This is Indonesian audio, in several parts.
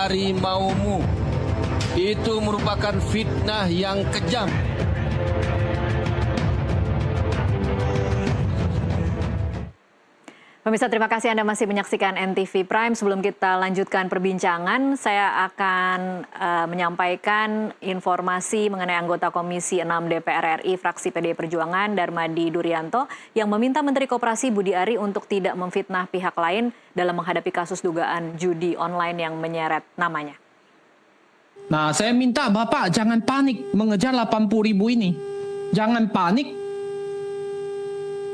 harimaumu. Itu merupakan fitnah yang kejam. Pemirsa, terima kasih Anda masih menyaksikan NTV Prime. Sebelum kita lanjutkan perbincangan, saya akan menyampaikan informasi mengenai anggota Komisi 6 DPR RI fraksi PDI Perjuangan Darmadi Durianto yang meminta Menteri Koperasi Budi Ari untuk tidak memfitnah pihak lain dalam menghadapi kasus dugaan judi online yang menyeret namanya. Nah, saya minta Bapak jangan panik mengejar 80.000 ini. Jangan panik.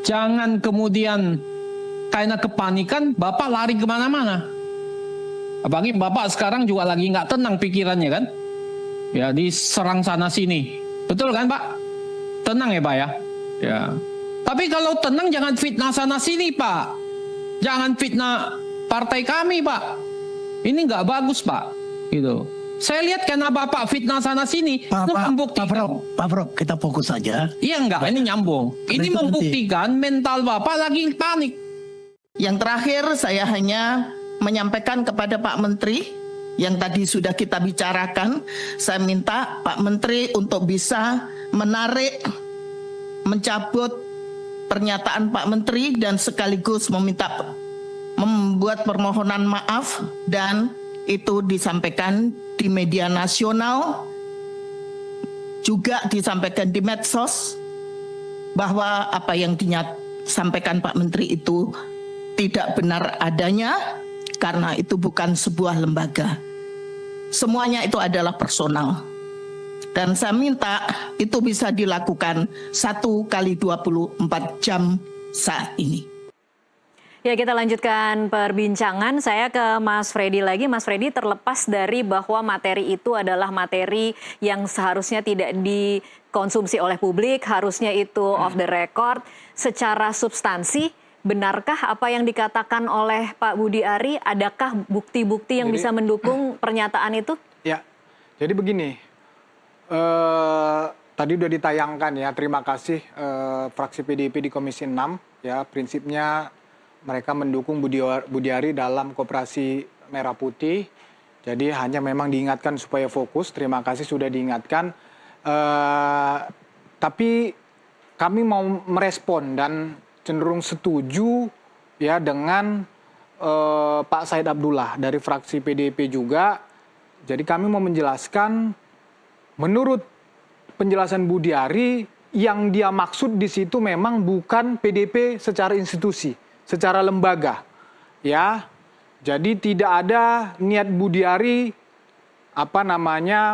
Jangan kemudian karena kepanikan, Bapak lari kemana-mana. Apalagi Bapak sekarang juga lagi nggak tenang pikirannya kan. Ya, diserang sana-sini. Betul kan Pak? Tenang ya Pak ya. Ya. Tapi kalau tenang jangan fitnah sana-sini Pak. Jangan fitnah partai kami Pak. Ini nggak bagus Pak. Gitu. Saya lihat karena Bapak fitnah sana-sini. Pak Prof, kita fokus saja. Iya enggak, ini nyambung. Ini membuktikan mental Bapak lagi panik. Yang terakhir saya hanya menyampaikan kepada Pak Menteri yang tadi sudah kita bicarakan. Saya minta Pak Menteri untuk bisa mencabut pernyataan Pak Menteri dan sekaligus membuat permohonan maaf dan itu disampaikan di media nasional, juga disampaikan di medsos bahwa apa yang disampaikan Pak Menteri itu tidak benar adanya karena itu bukan sebuah lembaga. Semuanya itu adalah personal. Dan saya minta itu bisa dilakukan 1 kali 24 jam saat ini. Ya, kita lanjutkan perbincangan. Saya ke Mas Freddy lagi. Mas Freddy, terlepas dari bahwa materi itu adalah materi yang seharusnya tidak dikonsumsi oleh publik, harusnya itu off the record, secara substansi, benarkah apa yang dikatakan oleh Pak Budi Ari? Adakah bukti-bukti yang bisa mendukung pernyataan itu? Ya, jadi begini. Tadi udah ditayangkan ya, terima kasih fraksi PDIP di Komisi 6. Ya, prinsipnya mereka mendukung Budi Ari dalam Koperasi Merah Putih. Jadi hanya memang diingatkan supaya fokus. Terima kasih sudah diingatkan. Tapi kami mau merespon dan cenderung setuju ya dengan Pak Said Abdullah dari fraksi PDIP juga. Jadi kami mau menjelaskan menurut penjelasan Budi Ari yang dia maksud di situ memang bukan PDIP secara institusi, secara lembaga. Ya. Jadi tidak ada niat Budi Ari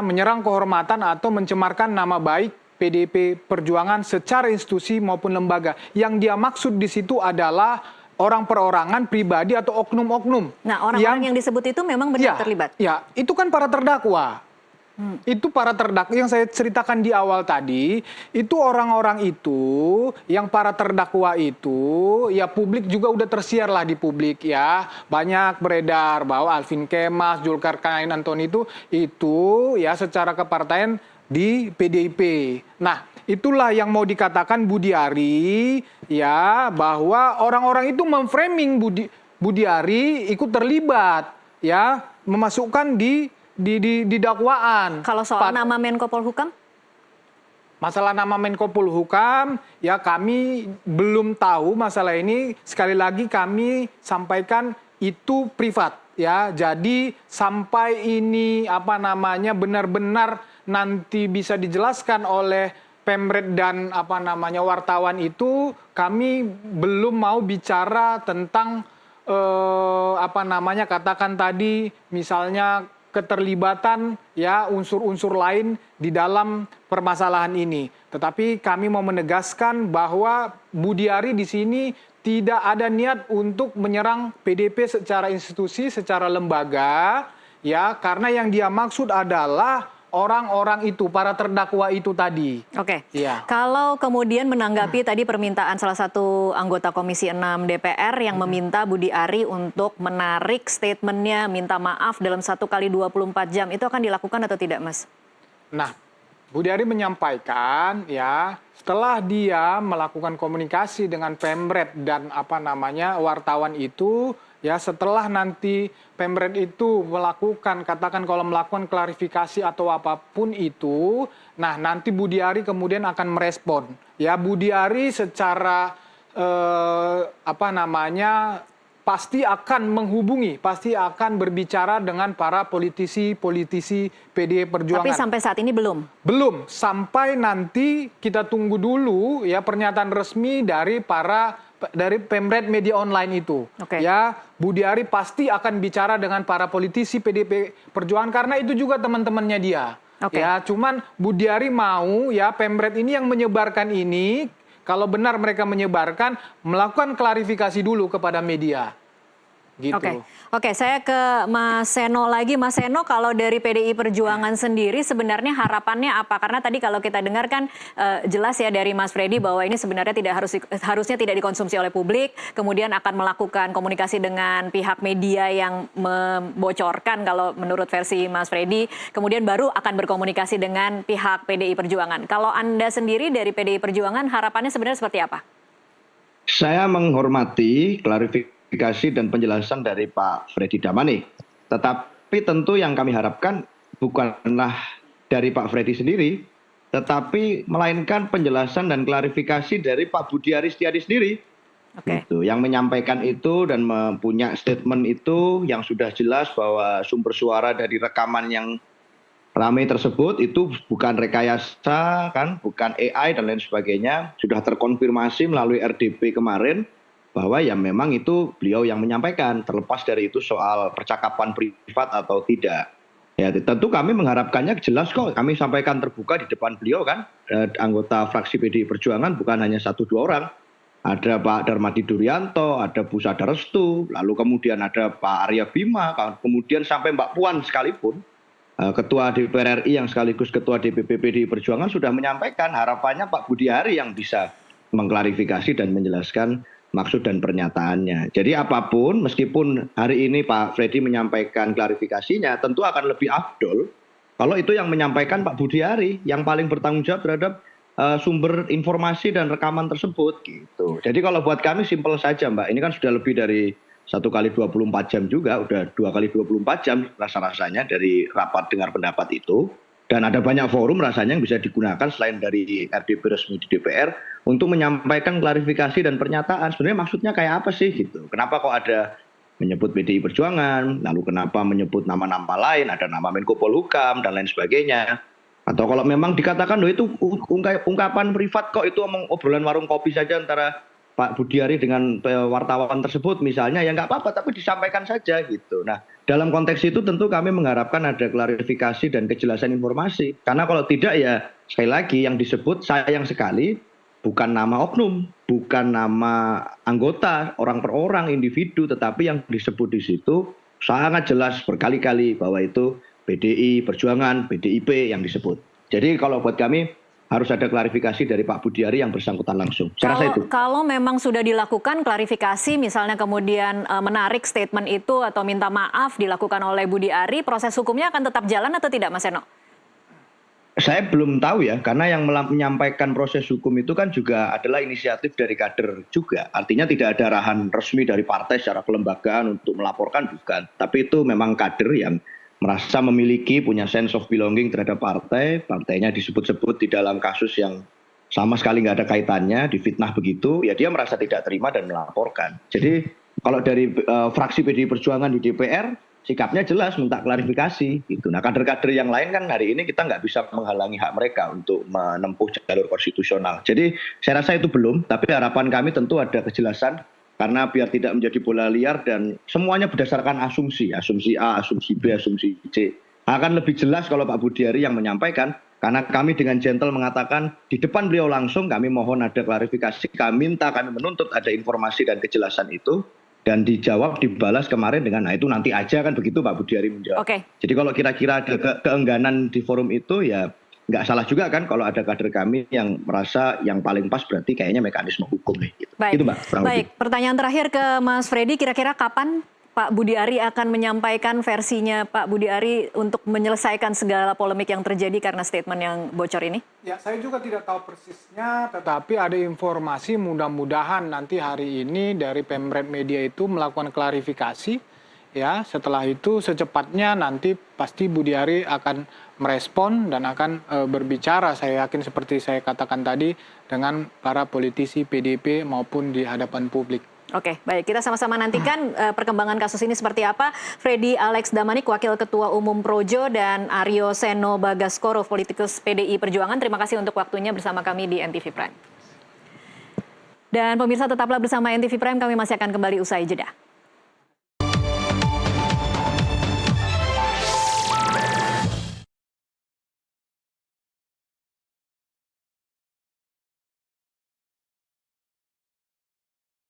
menyerang kehormatan atau mencemarkan nama baik PDIP Perjuangan secara institusi maupun lembaga. Yang dia maksud di situ adalah orang perorangan, pribadi atau oknum-oknum. Nah, orang-orang yang disebut itu memang benar terlibat? Ya, itu kan para terdakwa. Itu para terdakwa yang saya ceritakan di awal tadi, itu orang-orang itu, yang para terdakwa itu, ya publik juga udah tersiar lah di publik ya. Banyak beredar bahwa Alvin Kemas, Zulkarnain Antoni itu ya secara kepartaian di PDIP. Nah, itulah yang mau dikatakan Budi Ari ya, bahwa orang-orang itu memframing Budi Ari ikut terlibat ya, memasukkan di dakwaan. Kalau soal nama Menko Polhukam? Masalah nama Menko Polhukam ya kami belum tahu masalah ini. Sekali lagi kami sampaikan itu privat ya. Jadi sampai ini benar-benar nanti bisa dijelaskan oleh Pemret dan wartawan itu, kami belum mau bicara tentang katakan tadi misalnya keterlibatan ya unsur-unsur lain di dalam permasalahan ini. Tetapi kami mau menegaskan bahwa Budi Ari di sini tidak ada niat untuk menyerang PDIP secara institusi, secara lembaga ya, karena yang dia maksud adalah orang-orang itu, para terdakwa itu tadi. Oke. Ya. Kalau kemudian menanggapi tadi permintaan salah satu anggota Komisi 6 DPR yang meminta Budi Ari untuk menarik statementnya, minta maaf dalam 1 kali 24 jam, itu akan dilakukan atau tidak, Mas? Nah, Budi Ari menyampaikan ya, setelah dia melakukan komunikasi dengan Pemret dan wartawan itu, ya setelah nanti Pemret itu melakukan, katakan kalau melakukan klarifikasi atau apapun itu, nah nanti Budiari kemudian akan merespon. Ya Budiari secara pasti akan menghubungi, pasti akan berbicara dengan para politisi PDI Perjuangan. Tapi sampai saat ini belum? Belum, sampai nanti kita tunggu dulu ya pernyataan resmi dari Pemret Media Online itu. Oke. Ya, Budiari pasti akan bicara dengan para politisi PDI Perjuangan karena itu juga teman-temannya dia. Oke. Ya, cuman Budiari mau ya Pemret ini yang menyebarkan ini, kalau benar mereka menyebarkan, melakukan klarifikasi dulu kepada media. Gitu. Oke, saya ke Mas Seno lagi. Mas Seno, kalau dari PDI Perjuangan sendiri sebenarnya harapannya apa? Karena tadi kalau kita dengar kan jelas ya dari Mas Freddy bahwa ini sebenarnya harusnya tidak dikonsumsi oleh publik, kemudian akan melakukan komunikasi dengan pihak media yang membocorkan kalau menurut versi Mas Freddy, kemudian baru akan berkomunikasi dengan pihak PDI Perjuangan. Kalau Anda sendiri dari PDI Perjuangan harapannya sebenarnya seperti apa? Saya menghormati klarifikasi dan penjelasan dari Pak Freddy Damani. Tetapi tentu yang kami harapkan bukanlah dari Pak Freddy sendiri, tetapi melainkan penjelasan dan klarifikasi dari Pak Budiari Setiadi sendiri. Gitu, yang menyampaikan itu dan mempunyai statement itu yang sudah jelas bahwa sumber suara dari rekaman yang ramai tersebut itu bukan rekayasa, kan, bukan AI dan lain sebagainya, sudah terkonfirmasi melalui RDP kemarin, bahwa ya memang itu beliau yang menyampaikan, terlepas dari itu soal percakapan privat atau tidak. Ya tentu kami mengharapkannya jelas kok, kami sampaikan terbuka di depan beliau kan, anggota fraksi PDI Perjuangan bukan hanya 1-2 orang. Ada Pak Darmadi Duryanto, ada Bu Sada Restu, lalu kemudian ada Pak Arya Bima, kemudian sampai Mbak Puan sekalipun, Ketua DPR RI yang sekaligus Ketua DPP PDI Perjuangan sudah menyampaikan harapannya Pak Budiari yang bisa mengklarifikasi dan menjelaskan maksud dan pernyataannya. Jadi apapun, meskipun hari ini Pak Freddy menyampaikan klarifikasinya, tentu akan lebih afdol kalau itu yang menyampaikan Pak Budiari, yang paling bertanggung jawab terhadap sumber informasi dan rekaman tersebut. Gitu. Jadi kalau buat kami simpel saja Mbak, ini kan sudah lebih dari 1 kali 24 jam juga, udah 2 kali 24 jam rasa-rasanya dari rapat dengar pendapat itu. Dan ada banyak forum rasanya yang bisa digunakan selain dari RDP resmi di DPR untuk menyampaikan klarifikasi dan pernyataan. Sebenarnya maksudnya kayak apa sih gitu? Kenapa kok ada menyebut PDI Perjuangan, lalu kenapa menyebut nama-nama lain, ada nama Menko Polhukam dan lain sebagainya. Atau kalau memang dikatakan loh itu ungkapan privat kok, itu omong obrolan warung kopi saja antara Pak Budiari dengan wartawan tersebut misalnya, ya nggak apa-apa tapi disampaikan saja gitu. Nah dalam konteks itu tentu kami mengharapkan ada klarifikasi dan kejelasan informasi. Karena kalau tidak ya sekali lagi yang disebut sayang sekali bukan nama oknum, bukan nama anggota, orang per orang, individu, tetapi yang disebut di situ sangat jelas berkali-kali bahwa itu PDI Perjuangan, PDIP yang disebut. Jadi kalau buat kami harus ada klarifikasi dari Pak Budiari yang bersangkutan langsung. Saya rasa itu. Kalau memang sudah dilakukan klarifikasi, misalnya kemudian menarik statement itu atau minta maaf dilakukan oleh Budiari, proses hukumnya akan tetap jalan atau tidak, Mas Seno? Saya belum tahu ya, karena yang menyampaikan proses hukum itu kan juga adalah inisiatif dari kader juga. Artinya tidak ada arahan resmi dari partai secara kelembagaan untuk melaporkan, bukan. Tapi itu memang kader yang merasa memiliki, punya sense of belonging terhadap partai, partainya disebut-sebut di dalam kasus yang sama sekali nggak ada kaitannya, difitnah begitu, ya dia merasa tidak terima dan melaporkan. Jadi kalau dari fraksi PDI Perjuangan di DPR, sikapnya jelas minta klarifikasi. Gitu. Nah kader-kader yang lain kan hari ini kita nggak bisa menghalangi hak mereka untuk menempuh jalur konstitusional. Jadi saya rasa itu belum, tapi harapan kami tentu ada kejelasan, karena biar tidak menjadi bola liar dan semuanya berdasarkan asumsi A, asumsi B, asumsi C. Akan lebih jelas kalau Pak Budiari yang menyampaikan, karena kami dengan gentle mengatakan di depan beliau langsung kami mohon ada klarifikasi, kami menuntut ada informasi dan kejelasan itu, dan dijawab, dibalas kemarin dengan nah itu nanti aja kan begitu Pak Budiari menjawab. Okay. Jadi kalau kira-kira ada keengganan di forum itu ya nggak salah juga kan kalau ada kader kami yang merasa yang paling pas berarti kayaknya mekanisme hukum nih. Gitu. Baik, Itu Mbak. Baik. Pertanyaan terakhir ke Mas Freddy, kira-kira kapan Pak Budi Ari akan menyampaikan versinya Pak Budi Ari untuk menyelesaikan segala polemik yang terjadi karena statement yang bocor ini? Ya, saya juga tidak tahu persisnya, tetapi ada informasi mudah-mudahan nanti hari ini dari Pemret Media itu melakukan klarifikasi. Ya, setelah itu secepatnya nanti pasti Budi Ari akan merespon dan akan berbicara, saya yakin seperti saya katakan tadi, dengan para politisi PDIP maupun di hadapan publik. Oke, baik. Kita sama-sama nantikan perkembangan kasus ini seperti apa. Freddy Alex Damanik, Wakil Ketua Umum Projo, dan Aryo Seno Bagaskoro, politikus PDI Perjuangan. Terima kasih untuk waktunya bersama kami di NTV Prime. Dan pemirsa tetaplah bersama NTV Prime, kami masih akan kembali usai jeda.